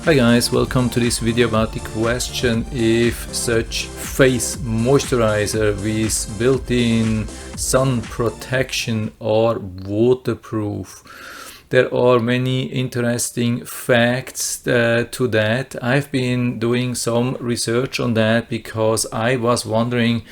Hi guys, welcome to this video about the question if such face moisturizer with built-in sun protection are waterproof. There are many interesting facts to that. I've been doing some research on that because I was wondering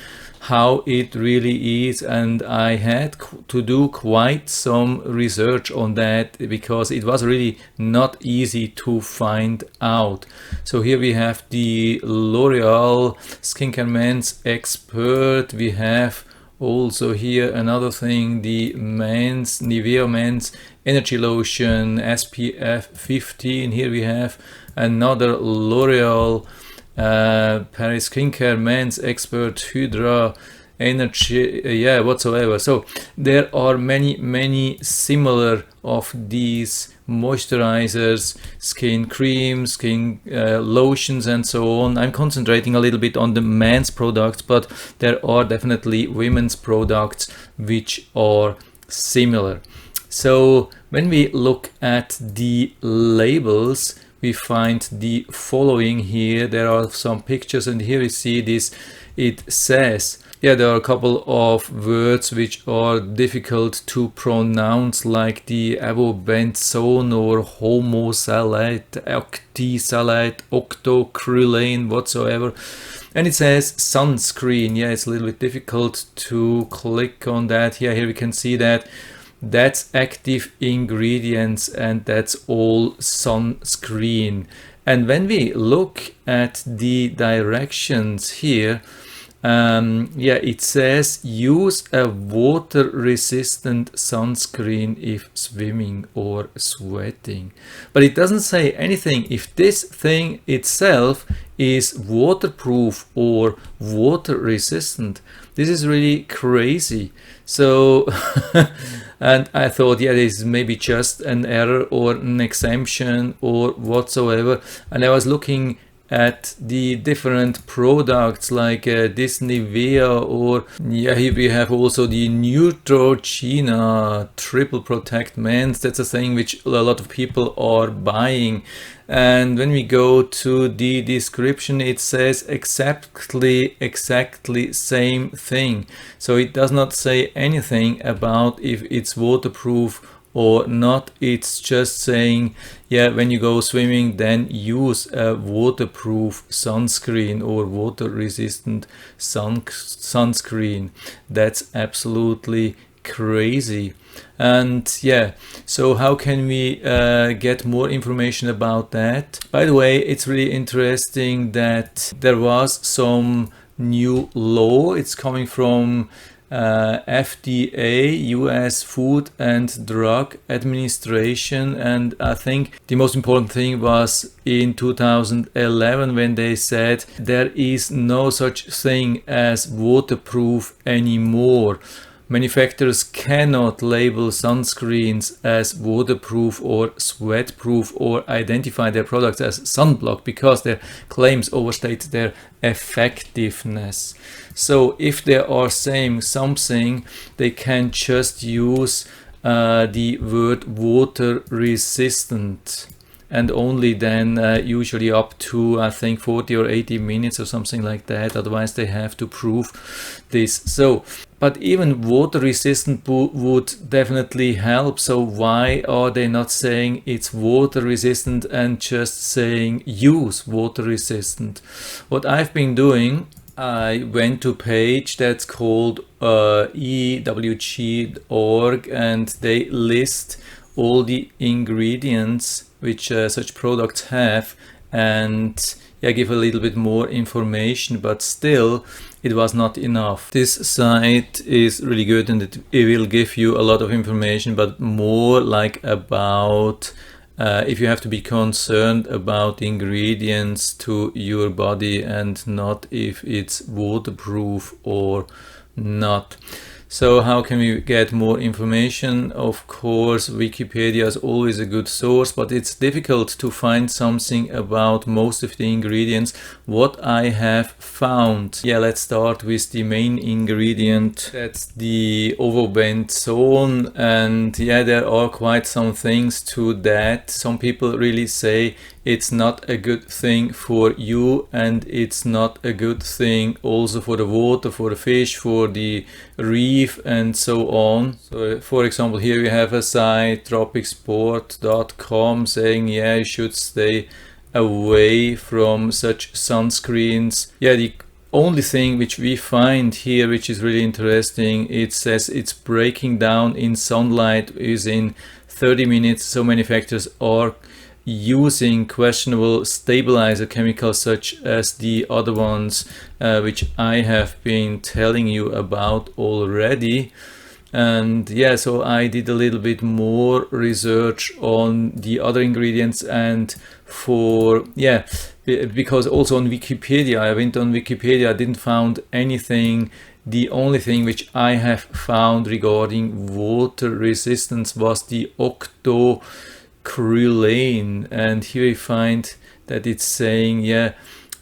how it really is, and I had to do quite some research on that because it was really not easy to find out. So here we have the L'Oreal Skincare Men's Expert. We have also here another thing, the NIVEA Men's Energy Lotion SPF15. Here we have another L'Oreal Paris Skincare Men's Expert Hydra Energy, whatsoever. So there are many similar of these moisturizers, skin creams, skin lotions and so on. I'm concentrating a little bit on the men's products, but there are definitely women's products which are similar. So when we look at the labels, we find the following here. There are some pictures, and here we see this. It says, there are a couple of words which are difficult to pronounce, like the avobenzone or homosalate, octisalate, octocrylane, whatsoever. And it says sunscreen. It's a little bit difficult to click on that. Here we can see that. That's active ingredients, and that's all sunscreen. And when we look at the directions here, it says use a water resistant sunscreen if swimming or sweating, but it doesn't say anything if this thing itself is waterproof or water resistant. This is really crazy. So and I thought, this is maybe just an error or an exemption or whatsoever. And I was looking at the different products like this NIVEA, or here we have also the Neutrogena Triple Protect Men's. That's a thing which a lot of people are buying. And when we go to the description, it says exactly same thing. So it does not say anything about if it's waterproof or not. It's just saying, when you go swimming, then use a waterproof sunscreen or water resistant sunscreen. That's absolutely crazy. And so how can we get more information about that? By the way, it's really interesting that there was some new law. It's coming from FDA, US Food and Drug Administration, and I think the most important thing was in 2011 when they said there is no such thing as waterproof anymore. Manufacturers cannot label sunscreens as waterproof or sweatproof or identify their products as sunblock because their claims overstate their effectiveness. So if they are saying something, they can just use the word water resistant, and only then usually up to, I think, 40 or 80 minutes or something like that. Otherwise they have to prove this. So, but even water resistant would definitely help. So why are they not saying it's water resistant and just saying use water resistant? What I've been doing, I went to a page that's called ewg.org, and they list all the ingredients which such products have, and give a little bit more information, but still it was not enough. This site is really good, and it will give you a lot of information, but more like about if you have to be concerned about the ingredients to your body and not if it's waterproof or not. So how can we get more information? Of course, Wikipedia is always a good source, but it's difficult to find something about most of the ingredients. What I have found, yeah, let's start with the main ingredient. That's the ovobenzone, and yeah, there are quite some things to that. Some people really say it's not a good thing for you, and it's not a good thing also for the water, for the fish, for the reef, and so on. So for example, here we have a site, tropicsport.com, saying yeah, you should stay away from such sunscreens. Yeah, the only thing which we find here, which is really interesting, it says it's breaking down in sunlight within 30 minutes. So manufacturers are using questionable stabilizer chemicals such as the other ones which I have been telling you about already. And yeah, so I did a little bit more research on the other ingredients, and for yeah, because also on Wikipedia, I went on Wikipedia, I didn't find anything. The only thing which I have found regarding water resistance was the octocrylane, and here we find that it's saying yeah,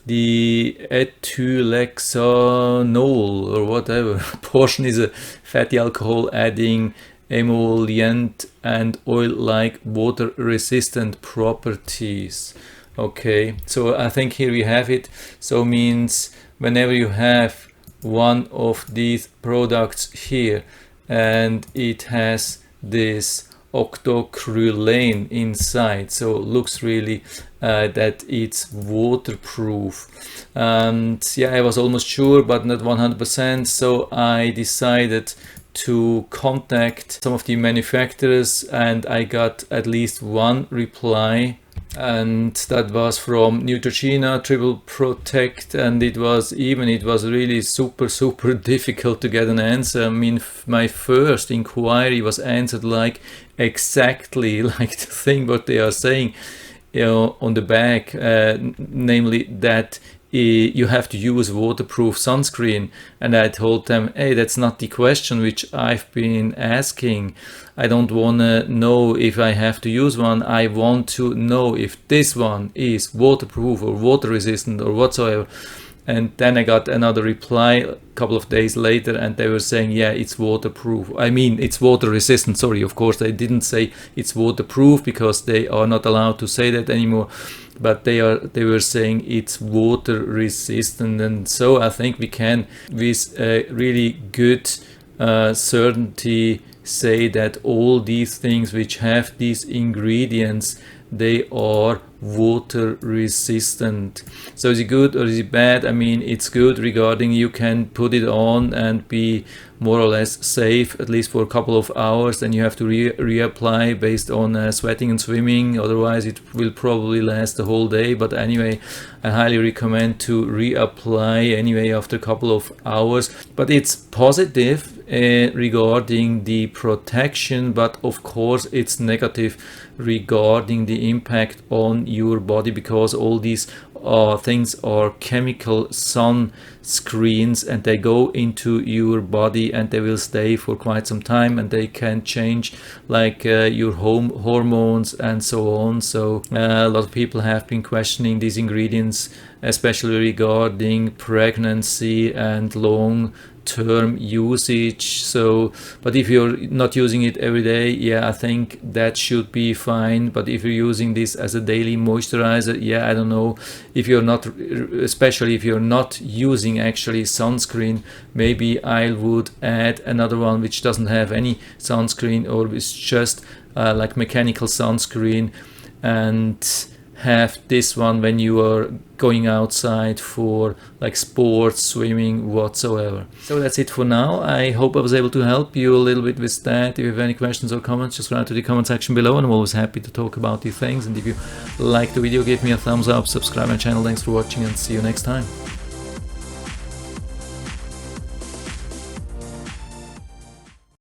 the etulexanol or whatever portion is a fatty alcohol adding emollient and oil-like water resistant properties. Okay, so I think here we have it. So means whenever you have one of these products here and it has this octocrylane inside, so it looks really that it's waterproof. And yeah, I was almost sure but not 100%, so I decided to contact some of the manufacturers, and I got at least one reply, and that was from Neutrogena Triple Protect, and it was really super difficult to get an answer. I mean, my first inquiry was answered like exactly like the thing what they are saying, you know, on the back, namely that you have to use waterproof sunscreen. And I told them, hey, that's not the question which I've been asking. I don't want to know if I have to use one. I want to know if this one is waterproof or water resistant or whatsoever. And then I got another reply a couple of days later, and they were saying, yeah, it's waterproof. I mean, it's water resistant. Sorry, of course, they didn't say it's waterproof because they are not allowed to say that anymore. But they were saying it's water resistant. And so I think we can, with really good certainty, say that all these things which have these ingredients, they are water resistant. So is it good or is it bad? I mean, it's good regarding you can put it on and be more or less safe, at least for a couple of hours. Then you have to reapply based on sweating and swimming, otherwise it will probably last the whole day. But anyway, I highly recommend to reapply anyway after a couple of hours. But it's positive regarding the protection, but of course it's negative regarding the impact on your body, because all these things are chemical sunscreens, and they go into your body and they will stay for quite some time, and they can change like your hormones and so on. So a lot of people have been questioning these ingredients, especially regarding pregnancy and long-term usage. So, but if you're not using it every day, yeah, I think that should be fine. But if you're using this as a daily moisturizer, yeah, I don't know, if you're not, especially if you're not using actually sunscreen, maybe I would add another one which doesn't have any sunscreen, or is just like mechanical sunscreen, and have this one when you are going outside for like sports, swimming, whatsoever. So that's it for now. I hope I was able to help you a little bit with that. If you have any questions or comments, just write to the comment section below, and I'm always happy to talk about these things. And if you like the video, give me a thumbs up, subscribe my channel. Thanks for watching, and see you next time.